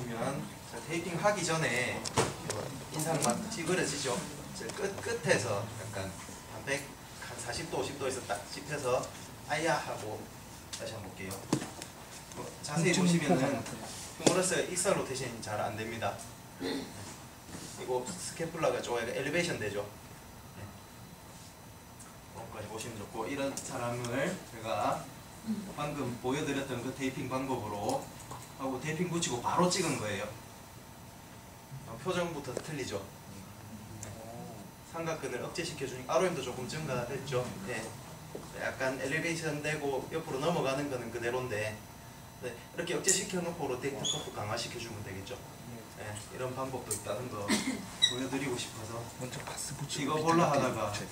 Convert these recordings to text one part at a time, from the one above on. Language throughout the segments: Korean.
보시면 테이핑 하기 전에 인상 막 찌그러지죠. 끝에서 약간 한 40도, 50도에서 딱 찝혀서 아야 하고 다시 한번 볼게요. 자세히 보시면은 휴머러스가 익살 로테이션이 잘 안 됩니다. 이거 스캐플라가 좀 엘리베이션 되죠. 여기까지 보시면 좋고, 이런 사람을 제가 방금 보여드렸던 그 테이핑 방법으로 하고 테이핑 붙이고 바로 찍은 거예요. 표정부터 틀리죠. 삼각근을 억제시켜주니까 ROM도 조금 증가됐죠. 네. 약간 엘리베이션 되고 옆으로 넘어가는 거는 그대로인데, 네. 이렇게 억제시켜 놓고 로테이터 커프 강화시켜주면 되겠죠. 네. 이런 방법도 있다는 거 보여드리고 싶어서 먼저 가스 붙이고 이거 볼라 하다가 네.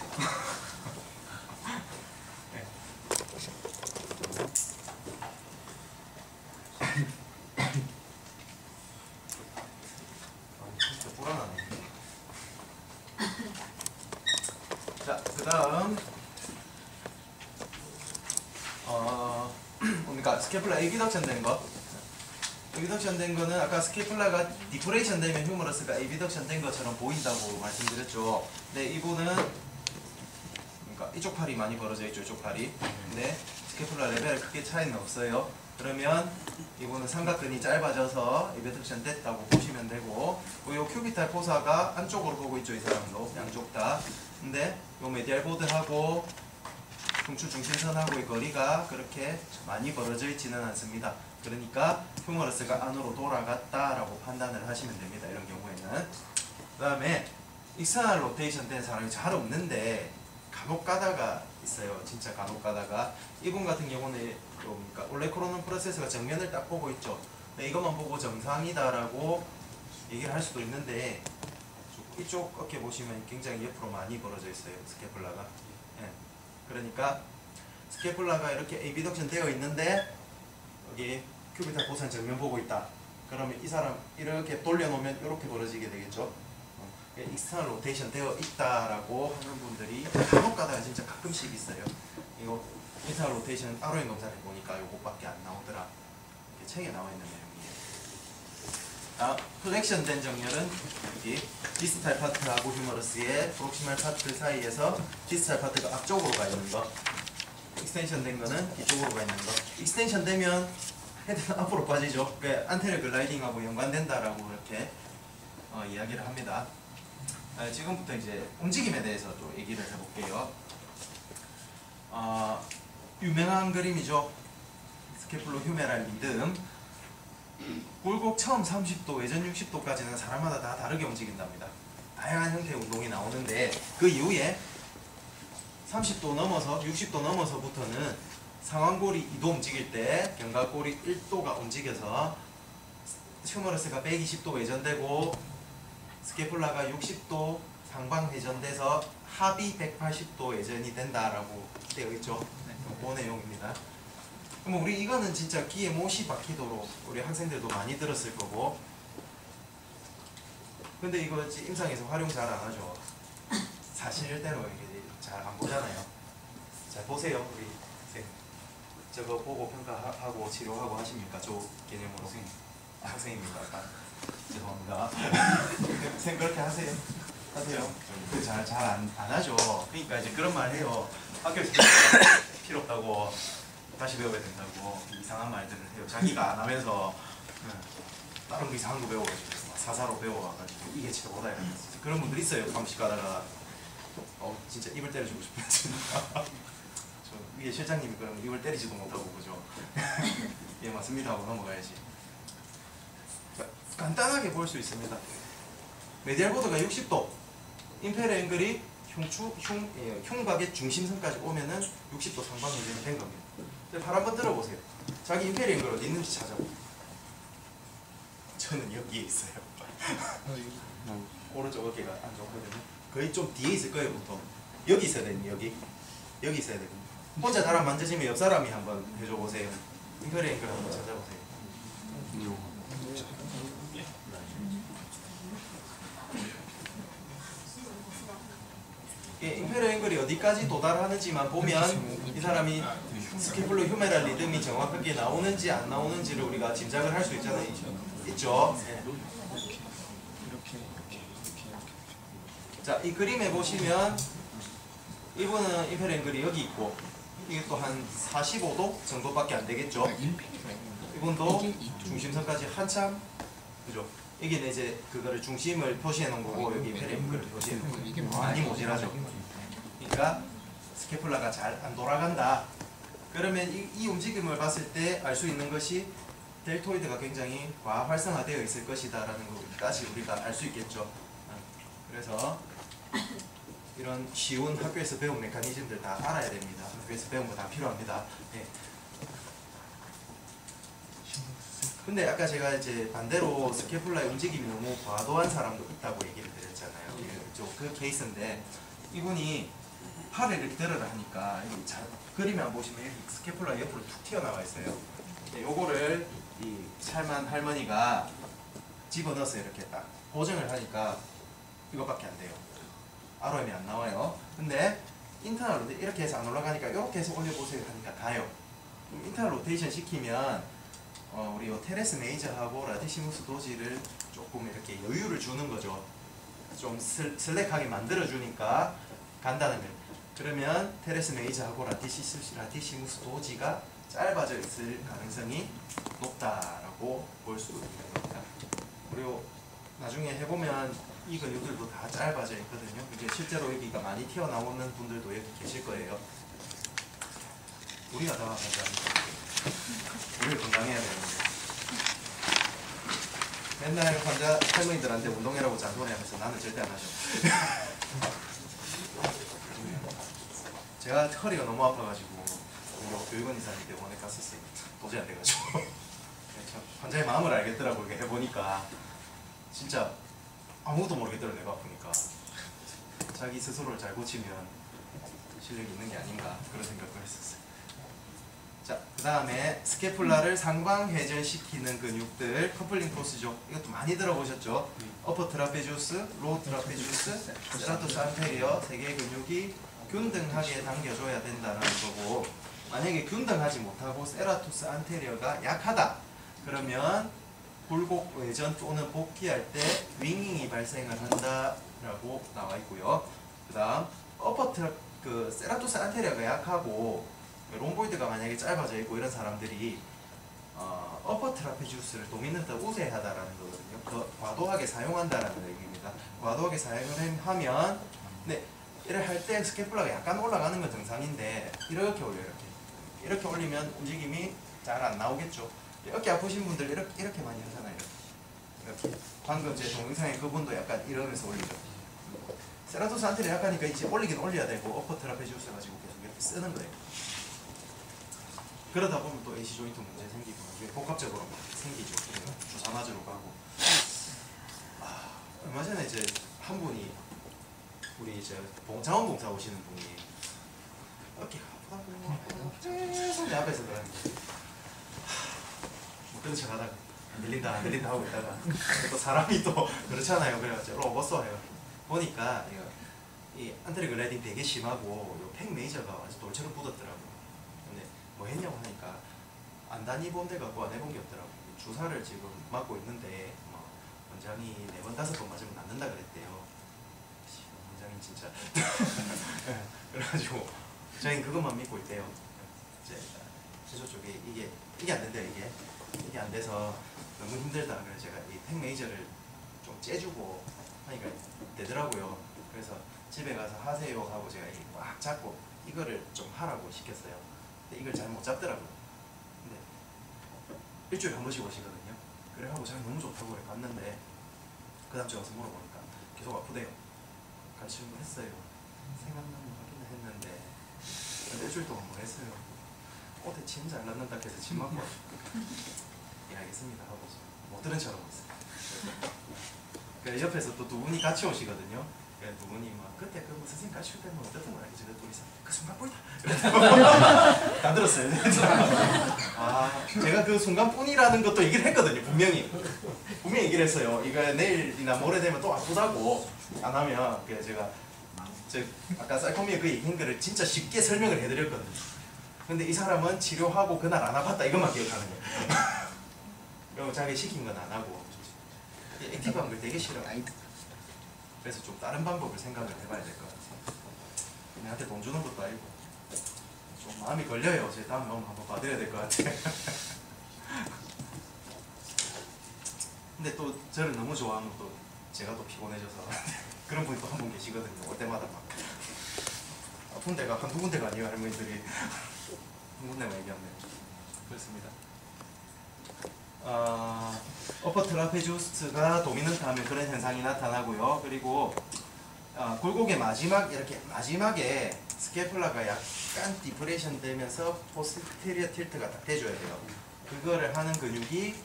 진짜 불안하네. 자, 그 다음 뭡니까? 스캐플라 에비덕션 된 거. 에비덕션 된 거는 아까 스캐플라가 디프레이션 되면 휴머러스가 에비덕션 된 것처럼 보인다고 말씀드렸죠. 근데 이분은 그러니까 이쪽 팔이 많이 벌어져 있죠, 이쪽 팔이. 근데 스캐플라 레벨 크게 차이는 없어요. 그러면 이분은 삼각근이 짧아져서 에비덕션 됐다고 보시면 되고, 요 큐비탈 포사가 안쪽으로 보고 있죠, 이 사람도 양쪽 다. 근데 요 메디알 보드하고 흉추 중심선하고의 거리가 그렇게 많이 벌어져 있지는 않습니다. 그러니까 휴머러스가 안으로 돌아갔다라고 판단을 하시면 됩니다. 이런 경우에는. 그 다음에 익스터널 로테이션 된 사람이 잘 없는데 간혹 가다가 있어요. 진짜 간혹 가다가. 이분 같은 경우는 그러니까 올레크로논 프로세스가 정면을 딱 보고 있죠. 근데 이것만 보고 정상이다라고 얘기를 할 수도 있는데, 이쪽 어깨 보시면 굉장히 옆으로 많이 벌어져 있어요, 스캐플라가. 예. 그러니까 스캐플라가 이렇게 에비덕션 되어 있는데 여기 큐비탈 포사는 정면 보고 있다. 그러면 이 사람 이렇게 돌려놓으면 이렇게 벌어지게 되겠죠. 익스터널 로테이션 되어 있다라고 하는 분들이 간혹 가다가 진짜 가끔씩 있어요. 이거 익스터널 로테이션 ROM 검사를 보니까 이것밖에 안 나오더라. 이렇게 책에 나와 있는 내용이에요. 플렉션 된 정렬은 여기 디스탈 파트하고 휴머러스의 프록시말 파트 사이에서 디스탈 파트가 앞쪽으로 가 있는 거, 익스텐션 된 거는 이쪽으로 가 있는 거. 익스텐션 되면 헤드는 앞으로 빠지죠. 안테리어 글라이딩하고 연관된다라고 이렇게 이야기를 합니다. 지금부터 이제 움직임에 대해서 또 얘기를 해볼게요. 유명한 그림이죠. 스캐플로 휴메랄 리듬. 굴곡 처음 30도, 외전 60도까지는 사람마다 다 다르게 움직인답니다. 다양한 형태의 운동이 나오는데, 그 이후에 30도 넘어서 60도 넘어서부터는 상완골이 2도 움직일 때 견갑골이 1도가 움직여서 휴머러스가 120도 외전되고 스캐플라가 60도 상방 회전돼서 합이 180도 회전이 된다라고 되어 있죠. 그 내용입니다. 그럼 우리 이거는 진짜 귀에 못이 박히도록 우리 학생들도 많이 들었을 거고, 근데 이거 임상에서 활용 잘 안 하죠. 사실대로 이게 잘 안 보잖아요. 잘 보세요, 우리 쌤. 저거 보고 평가하고 치료하고 하십니까? 저 개념으로. 학생입니다. 죄송합니다. 쌤 그렇게 하세요. 잘 안 하죠. 그러니까 이제 그런 말 해요. 학교에서 필요 없다고, 다시 배워야 된다고 이상한 말들을 해요. 자기가 안 하면서 다른 거 이상한 거 배워가지고 사사로 배워가지고 이게 최고다 이러면서 그런 분들 있어요. 가끔씩 가다가 진짜 입을 때려주고 싶어요. 저 위에 실장님이 그러면 입을 때리지도 못하고 그죠? 예 맞습니다 하고 넘어가야지. 간단하게 볼 수 있습니다. 메디알 보드가 60도, 임페리 앵글이 흉곽의 중심선까지 오면은 60도 상방 회전이 된 겁니다. 발 한번 들어보세요. 자기 임페리 앵글 어디 있는지 찾아보세요. 저는 여기에 있어요. 오른쪽 어깨가 안 좋거든요. 거의 좀 뒤에 있을 거예요, 보통. 여기 있어야 되니, 여기 있어야 되고. 혼자 다람 만져지면 옆 사람이 한번 해줘 보세요. 임페리 앵글 한번 찾아보세요. 임페리 앵글이 어디까지 도달하는지만 보면 이 사람이 스캐플로 휴메랄 리듬이 정확하게 나오는지 안 나오는지를 우리가 짐작을 할 수 있잖아요. 있죠. 자, 이 그림에 보시면 이분은 임페리얼 앵글이 여기 있고 이게 또 한 45도 정도밖에 안 되겠죠. 이분도 중심선까지 한참, 그죠? 이게 이제 그거를 중심을 표시해 놓은 거고 여기 임페리얼 앵글을 표시해 놓은 거고 많이 모자라죠. 그러니까 스케플라가 잘 안 돌아간다. 그러면 이 움직임을 봤을 때 알 수 있는 것이 델토이드가 굉장히 과활성화되어 있을 것이다 라는 것까지 우리가 알 수 있겠죠. 그래서 이런 쉬운 학교에서 배운 메커니즘들 다 알아야 됩니다. 학교에서 배운 거 다 필요합니다. 네. 근데 아까 제가 이제 반대로 스케플라의 움직임이 너무 과도한 사람도 있다고 얘기를 드렸잖아요. 그 케이스인데 이분이 팔을 이렇게 들으라 하니까 잘 그림에 안 보시면 여기 스케플라 옆으로 툭 튀어나와 있어요. 네, 요거를 이 찰만 할머니가 집어넣어서 이렇게 딱 고정을 하니까 이것밖에 안 돼요. ROM이 안 나와요. 근데 인터널 이렇게 해서 안 올라가니까 이렇게 해서 올려보세요 하니까 가요. 인터널 로테이션 시키면 우리 요 테레스 메이저하고 라디시무스 도지를 조금 이렇게 여유를 주는 거죠. 좀 슬랙하게 만들어 주니까 간다는 거예요. 그러면 테레스 메이저하고 라디시무스 도지가 짧아져 있을 가능성이 높다라고 볼 수 있는 겁니다. 그리고 나중에 해보면 이 근육들도 다 짧아져 있거든요. 이제 실제로 여기가 많이 튀어나오는 분들도 여기 계실 거예요. 우리가 다 건강합니다. 우리를 건강해야 되는데 맨날 환자 할머니들한테 운동해라고 잔소리하면서 나는 절대 안 하죠. 제가 허리가 너무 아파가지고 교육원 이사님 병원에 갔었어요. 도저히 안 돼가지고 환자의 마음을 알겠더라고. 이렇게 해보니까 진짜 아무것도 모르겠더라고. 내가 아프니까 자기 스스로를 잘 고치면 실력이 있는 게 아닌가 그런 생각을 했었어요. 자, 그 다음에 스케플라를 상방회전시키는 근육들 커플링 포스죠. 이것도 많이 들어보셨죠? 어퍼 트라페주스, 로우 트라페주스, 스트라토스 안테리어 세 개의 근육이 균등하게 당겨줘야 된다는 거고, 만약에 균등하지 못하고 세라토스 안테리어가 약하다 그러면 굴곡 외전 또는 복귀할 때 윙잉이 발생을 한다라고 나와 있고요. 그 다음 그 세라토스 안테리어가 약하고 롬보이드가 만약에 짧아져 있고 이런 사람들이 어퍼 트라페주스를 도미넌트 우세하다라는 거거든요. 과도하게 사용한다라는 얘기입니다. 과도하게 사용을 하면 이를 할 때 스케플라가 약간 올라가는 건 정상인데 이렇게 올려요. 이렇게 올리면 움직임이 잘 안 나오겠죠. 어깨 아프신 분들 이렇게 많이 하잖아요. 이렇게 방금 제 동영상에 그분도 약간 이러면서 올리죠. 세라토스 안테리어 약하니까 이제 올리긴 올려야 되고 어퍼 트라페주스 가지고 계속 이렇게 쓰는 거예요. 그러다 보면 또 AC 조인트 문제 생기고 나중에 복합적으로 생기죠. 주사 맞으러 가고. 얼마 전에 이제 한 분이 우리 이제 자원봉사 오시는 분이 어깨가 아프다고 계속 내 앞에서 그러는데 못 들은 척 하다가 안 들린다 하고 있다가 또 사람이 또 그렇잖아요. 그래가지고 먹었어 해요. 보니까 이 안테리어 글라이딩 되게 심하고 요 팩 메이저가 아주 돌처럼 묻었더라고요. 근데 뭐 했냐고 하니까 안 다니본 데 갖고 안 해본 게 없더라고요. 주사를 지금 맞고 있는데 원장이 4번 5번 맞으면 낫는다 그랬대요. 원장이 진짜 그래가지고 저희는 그것만 믿고 있대요. 이제 제조 쪽에 이게 안 된대요. 이게 안 돼서 너무 힘들다. 그래서 제가 이 팩 메이저를 좀 째주고 하니까 되더라고요. 그래서 집에 가서 하세요 하고 제가 꽉 잡고 이거를 좀 하라고 시켰어요. 근데 이걸 잘 못 잡더라고요. 근데 일주일에 한 번씩 오시거든요. 그래 하고 제가 너무 좋다고 그래 갔는데 그 다음 주에 와서 물어보니까 계속 아프대요. 가르치는 거 했어요. 생각나면 하긴 했는데 일주일 동안 뭐 했어요. 어때 침 잘 났는다 해서 침 맞고 예 알겠습니다 하고 못 들은 척 하고 있어요. 그래 옆에서 또 두 분이 같이 오시거든요. 그래 두 분이 막 그때 그 선생님 같이 올 때는 어떻던 거야 이제 둘이서 그 순간 뿌리다 다 들었어요. 제가 그 순간뿐이라는 것도 얘기를 했거든요. 분명히 얘기를 했어요. 이거 내일이나 모레 되면 또 아프다고 안 하면 그래서 제가 아까 쌀코미의 그 얘기한 거를 진짜 쉽게 설명을 해드렸거든요. 근데 이 사람은 치료하고 그날 안 아팠다 이것만 기억하는 거예요. 그리고 자기 시킨 건 안 하고 액티브한 걸 되게 싫어. 그래서 좀 다른 방법을 생각을 해봐야 될 것 같아. 내한테 돈 주는 것도 아니고 좀 마음이 걸려요. 제 다음 놈 한번 봐드려야 될 것 같아. 근데 또 저를 너무 좋아하면 또 제가 또 피곤해져서 그런 분이 또 한 분 계시거든요. 올 때마다 막 아픈 데가 한두 군데가 아니에요. 할머니들이 한 군데만 얘기하면 그렇습니다. 어퍼 트라페지우스가 도미넌트 하면 그런 현상이 나타나고요. 그리고 굴곡의 마지막에 스캐플라가 약간 디프레이션 되면서 포스테리어 틸트가 딱 돼줘야 돼요. 그거를 하는 근육이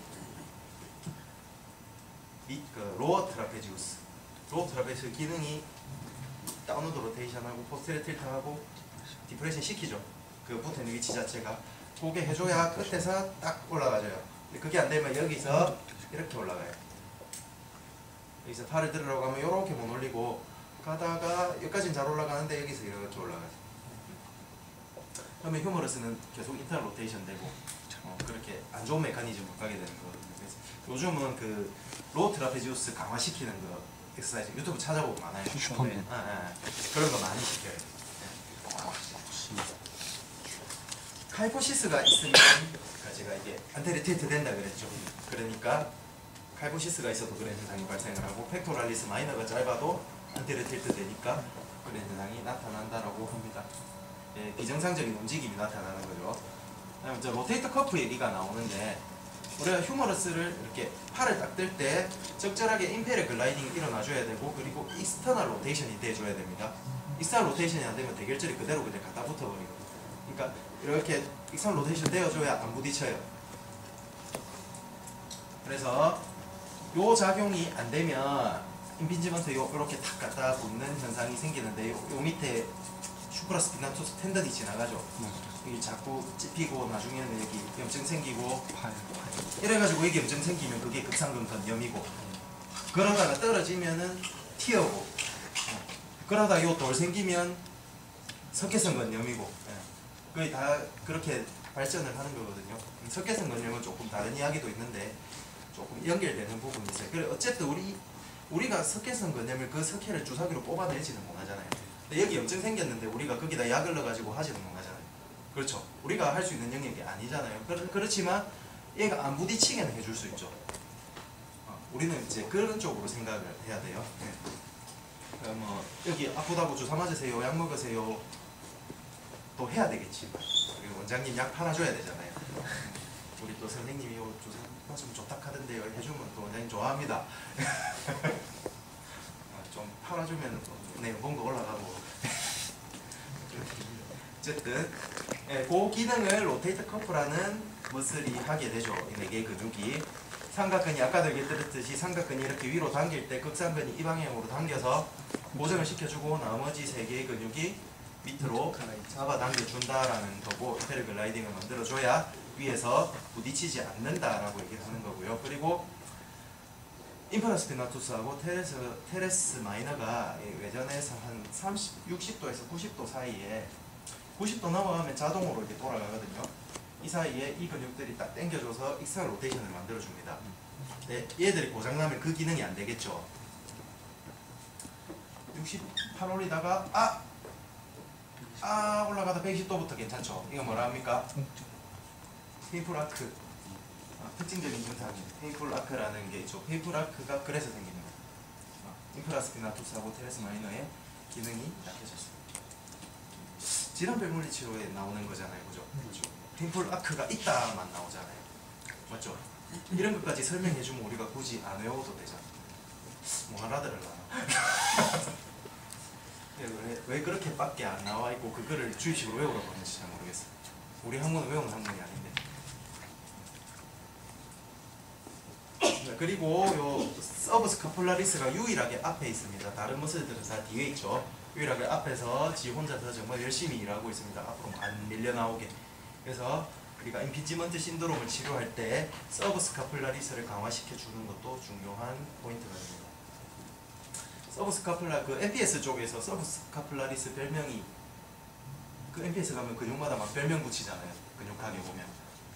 로어 트라페지우스. 로어 트라페지우스 기능이 다운워드 로테이션하고 포스테리어 틸트하고 디프레이션 시키죠. 그 붙어있는 위치 자체가. 그게 해줘야 끝에서 딱 올라가져요. 그게 안 되면 여기서 이렇게 올라가요. 여기서 팔을 들으라고 하면 이렇게 못 올리고 가다가 여기까지는 잘 올라가는데 여기서 이렇게 올라가죠. 그러면 휴머러스는 계속 인터널 로테이션 되고 그렇게 안 좋은 메커니즘으로 가게 되는 거거든요. 그래서 요즘은 그 로우 트라페지우스 강화시키는 거 엑서사이즈 유튜브 찾아보면 많아요. 슈퍼맨. 그런 거 많이 시켜요. 칼포시스가 있으면 제가 이게 안테리어 틸트 된다 그랬죠. 그러니까 칼포시스가 있어도 그런 현상이 발생을 하고 펙토랄리스 마이너가 짧아도 안테리어 틸트 되니까 그런 현상이 나타난다라고 합니다. 예, 비정상적인 움직임이 나타나는 거죠. 그다음에 저 로테이터 커프 얘기가 나오는데 우리가 휴머러스를 이렇게 팔을 딱 들 때 적절하게 임페리얼 글라이딩이 일어나줘야 되고 그리고 익스터널 로테이션이 돼줘야 됩니다. 익스터널 로테이션이 안 되면 대결절이 그대로 그냥 갖다 붙어버리거든요. 그러니까 이렇게 익스터널 로테이션 되어줘야 안 부딪혀요. 그래서 요 작용이 안 되면 임핀지먼트 이렇게 탁 갖다 붙는 현상이 생기는데 요 밑에 슈프라스피나토스 텐던이 지나가죠. 이게 자꾸 찝히고 나중에는 여기 염증 생기고 이래가지고 이게 염증 생기면 그게 극상근 건염이고 그러다가 떨어지면은 튀어고 그러다가 요 돌 생기면 석회성 건염이고 거의 다 그렇게 발전을 하는 거거든요. 석회성 건염은 조금 다른 이야기도 있는데 조금 연결되는 부분이 있어요. 그래 어쨌든 우리가 석회성 건염을 그 석회를 주사기로 뽑아내지는 못하잖아요. 근데 여기 염증 생겼는데 우리가 거기다 약을 넣어가지고 하지는 못하잖아요. 그렇죠. 우리가 할 수 있는 영역이 아니잖아요. 그렇지만 얘가 안 부딪히게는 해줄 수 있죠. 우리는 이제 그런 쪽으로 생각을 해야 돼요. 뭐 여기 아프다고 주사 맞으세요, 약 먹으세요 또 해야 되겠지. 그리고 원장님 약 팔아줘야 되잖아요. 우리 또 선생님이 요 주사 맞으면 좋다 하던데요 해주면 또 원장님 좋아합니다. 좀 팔아주면 내 연봉도 올라가고. 어쨌든 그 기능을 로테이터 커프라는 머슬이 하게 되죠. 이 4개의 근육이. 삼각근이 아까도 얘기했듯이 삼각근이 이렇게 위로 당길 때 극상근이 이 방향으로 당겨서 고정을 시켜주고 나머지 3개의 근육이 밑으로 잡아당겨준다라는 거고 임페리얼 글라이딩을 만들어줘야 위에서 부딪히지 않는다라고 얘기를 하는 거고요. 그리고 인프라스피나투스하고 테레스 마이너가 외전에서 한 60도에서 90도 사이에 90도 넘어가면 자동으로 이렇게 돌아가거든요. 이 사이에 이 근육들이 딱 당겨줘서 익스터널 로테이션을 만들어줍니다. 네, 얘들이 고장나면 그 기능이 안 되겠죠. 68 올리다가 올라가다 120도부터 괜찮죠. 이거 뭐라 합니까? 페이플 아크. 특징적인 현상이에요. 페이플 아크라는 게 있죠. 페이플 아크가 그래서 생기는 거예요. 인프라스피나투스하고 테레스 마이너의 기능이 약해졌어요. 질환별 물리치료에 나오는 거잖아요. 그죠? 그렇죠. 페이플 아크가 있다만 나오잖아요. 맞죠? 이런 것까지 설명해주면 우리가 굳이 안 외워도 되잖아. 뭐 알아들으려나? 왜 그렇게밖에 안 나와 있고 그거를 주의식으로 외우라고 하는지 잘 모르겠어요. 우리 학문은 외우는 학문이 아닌데. 그리고 요 서브스카폴라리스가 유일하게 앞에 있습니다. 다른 머슬들은 다 뒤에 있죠. 유일하게 앞에서 지 혼자서 정말 열심히 일하고 있습니다. 앞으로 안 밀려 나오게. 그래서 우리가 임피지먼트 신드롬을 치료할 때 서브스카폴라리스를 강화시켜 주는 것도 중요한 포인트가 됩니다. 서브스카폴라 그 MPS 쪽에서 서브스카폴라리스 별명이 그 MPS 가면 근육마다 막 별명 붙이잖아요. 근육하게 보면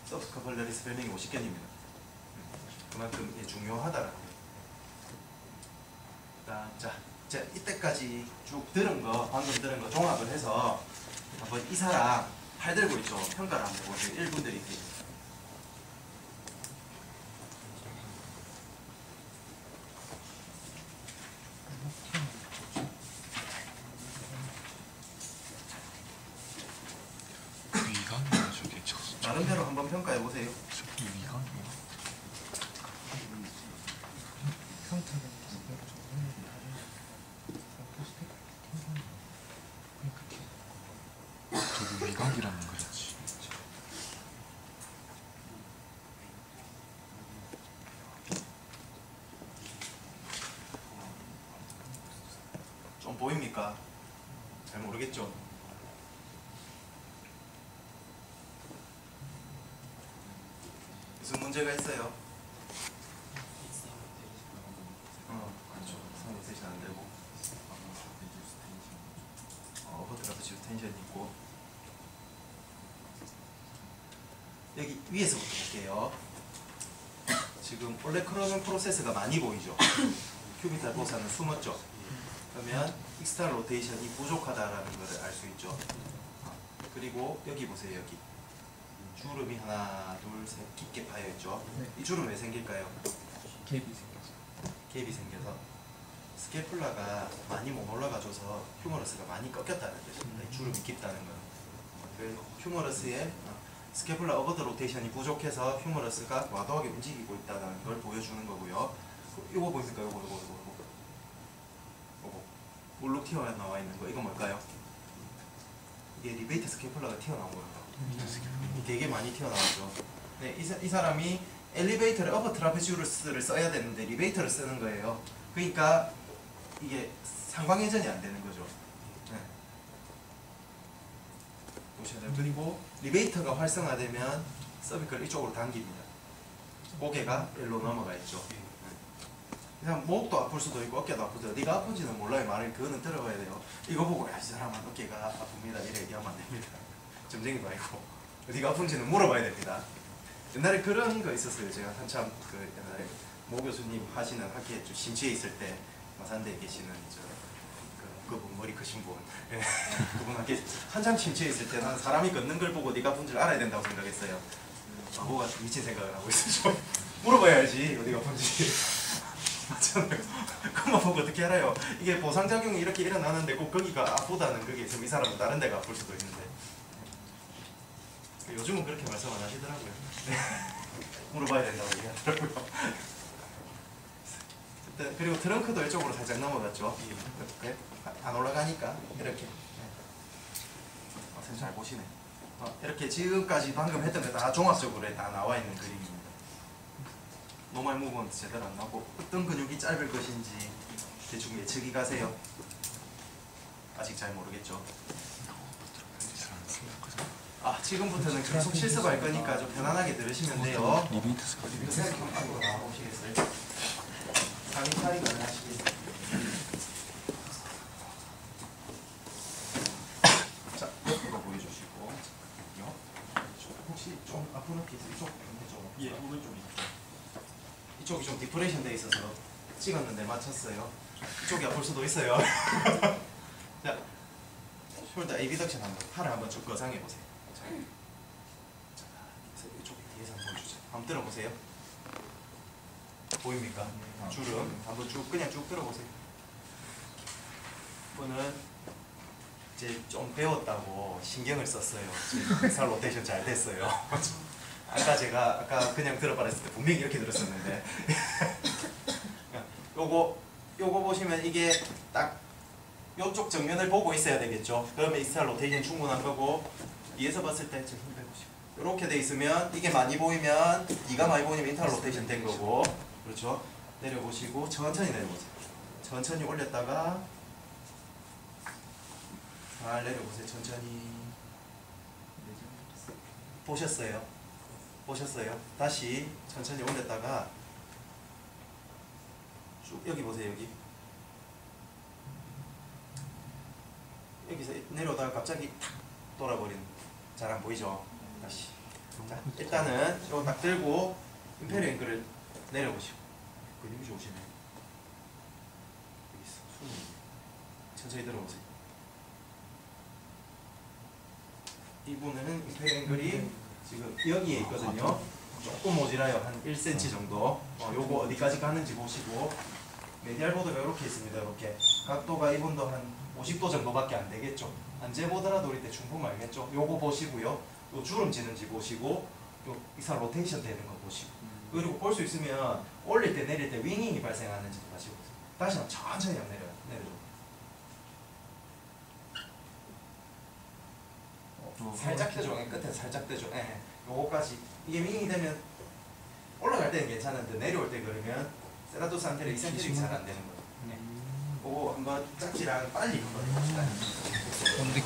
서브스카폴라리스 별명이 50개입니다. 그만큼 이게 중요하다라는 거예요. 자, 이때까지 쭉 들은 거, 방금 들은 거 종합을 해서 한번 이 사람 팔 들고 있죠. 평가를 한번 해보세요. 1분 드릴게요. 위강이야 저게. 나름대로 한번 평가해 보세요. 저게 위강이야. 저게 위강이라는 거지. 좀 보입니까? 잘 모르겠죠? 무슨 문제가 있어요? 그렇죠. 상위 세션 안 되고 오버드라프트 텐션이 있고 여기 위에서부터 볼게요. 지금 올레크로멘 프로세스가 많이 보이죠? 큐비탈 보사는 숨었죠? 그러면 익스트라 로테이션이 부족하다라는 것을 알 수 있죠. 그리고 여기 보세요. 여기 주름이 하나, 둘, 셋 깊게 파여있죠. 네. 이 주름 왜 생길까요? 갭이 생겨서. 갭이 생겨서 스케플라가 많이 못 올라가줘서 휴머러스가 많이 꺾였다는 뜻입니다. 이 주름이 깊다는 건. 그래서 휴머러스의 스케플라 어버드 로테이션이 부족해서 휴머러스가 과도하게 움직이고 있다는 걸 보여주는 거고요. 이거 보입니까? 요거. 물로 튀어나와 있는 거. 이거 뭘까요? 이게 리베이트 스케플라가 튀어나온 거예요. 되게 많이 튀어나오죠. 네, 이 사람이 엘리베이터를 어버 트라페지우스를 써야 되는데 리베이터를 쓰는 거예요. 그러니까 이게 상방회전이 안 되는 거죠. 네. 보시면 그리고 리베이터가 활성화되면 서비컬 이쪽으로 당깁니다. 고개가 일로 넘어가 있죠. 그냥 목도 아플 수도 있고 어깨도 아플 수도 있고 네가 아픈지는 몰라요. 말을 그거는 들어봐야 돼요. 이거 보고 야, 이 사람은 어깨가 아픕니다. 이래 얘기하면 안 됩니다. 점쟁이도 아니고 어디가 아픈지는 물어봐야 됩니다. 옛날에 그런 거 있었어요. 제가 한참 그 옛날에 모 교수님 하시는 학기에 좀 심취해 있을 때 마산대에 계시는 그분 머리 크신 분 그분한테 한참 심취해 있을 때 나는 사람이 걷는 걸 보고 네가 아픈 줄 알아야 된다고 생각했어요. 바보가 미친 생각을 하고 있었죠. 물어봐야지 어디가 아픈지. 맞잖아요. 그것만 보고 어떻게 알아요? 이게 보상작용이 이렇게 일어나는데 꼭 거기가 아프다는 그게 있으면 이 사람은 다른 데가 아플 수도 있는데 요즘은 그렇게 말씀 안 하시더라고요. 물어봐야 된다고 얘기하더라고요. 그리고 트렁크도 이쪽으로 살짝 넘어갔죠. 이렇게 안 올라가니까 이렇게. 선생님 잘 보시네. 이렇게 지금까지 방금 했던 거 다 종합적으로 다 나와 있는 그림입니다. 노멀 무브먼트 제대로 안 나오고 어떤 근육이 짧을 것인지 대충 예측이 가세요. 아직 잘 모르겠죠. 지금부터는 계속 실습할 거니까 좀 편안하게 들으시면 돼요. 리베이트 스컬. 이거 생각해보고 나와보시겠어요? 상의 탈의 가능하시겠어요? 자, 옆으로 보여주시고 혹시 좀 앞으로 이쪽 반대쪽 예, 오른쪽이. 이쪽이 좀 디프레이션 돼 있어서 찍었는데 맞췄어요. 이쪽이 아플 수도 있어요. 자, 숄더 에비덕션 한번 팔을 한번 쭉 거상해 보세요. 자, 이쪽 뒤에서 한번 주죠. 한번 들어보세요. 보입니까? 줄은 한번 쭉 그냥 쭉 들어보세요. 이거는 이제 좀 배웠다고 신경을 썼어요. 살 로테이션 잘 됐어요. 아까 그냥 들어버렸을 때 분명히 이렇게 들었었는데 요거 보시면 이게 딱 요쪽 정면을 보고 있어야 되겠죠. 그러면 익스트라 로테이션 충분한 거고 위에서 봤을 때 좀 힘 빼보시고 이렇게 돼 있으면 이게 많이 보이면 이가 많이 보이면 인터널 로테이션 된 거고 그렇죠. 내려보시고 천천히 내려보세요. 천천히 올렸다가 잘 내려보세요. 천천히 보셨어요? 다시 천천히 올렸다가 쭉 여기 보세요. 여기서 내려오다가 갑자기 탁 돌아버리는 잘 안 보이죠? 다시 자, 일단은 이거 딱 들고 임페리어 앵글을 내려보시고 그림이 좋으시네. 여기 있어. 숨이 있네. 천천히 들어보세요. 이분은 임팩 앵글이 지금 여기에 있거든요. 조금 모자라요. 한 1cm 정도. 요거 어디까지 가는지 보시고 메디알 보드가 이렇게 있습니다. 이렇게 각도가 이분도 한 50도 정도밖에 안 되겠죠. 안재보드라도 우리 때 중품 알겠죠. 요거 보시고요. 요 주름 지는지 보시고 요 이상 로테이션 되는 거 보시고 그리고 볼 수 있으면 올릴 때 내릴 때 윙잉이 발생하는지도 다시 보세요. 다시 한번 천천히 내려요. 살짝 떼줘. 끝에 살짝 떼줘. 예. 요거까지 이게 윙이 되면 올라갈 때는 괜찮은데 내려올 때 그러면 세라토스 한테는 2cm씩 잘 안 되는 거예요. 그거 한번 짝지랑 빨리 한번 해봅시다. 근데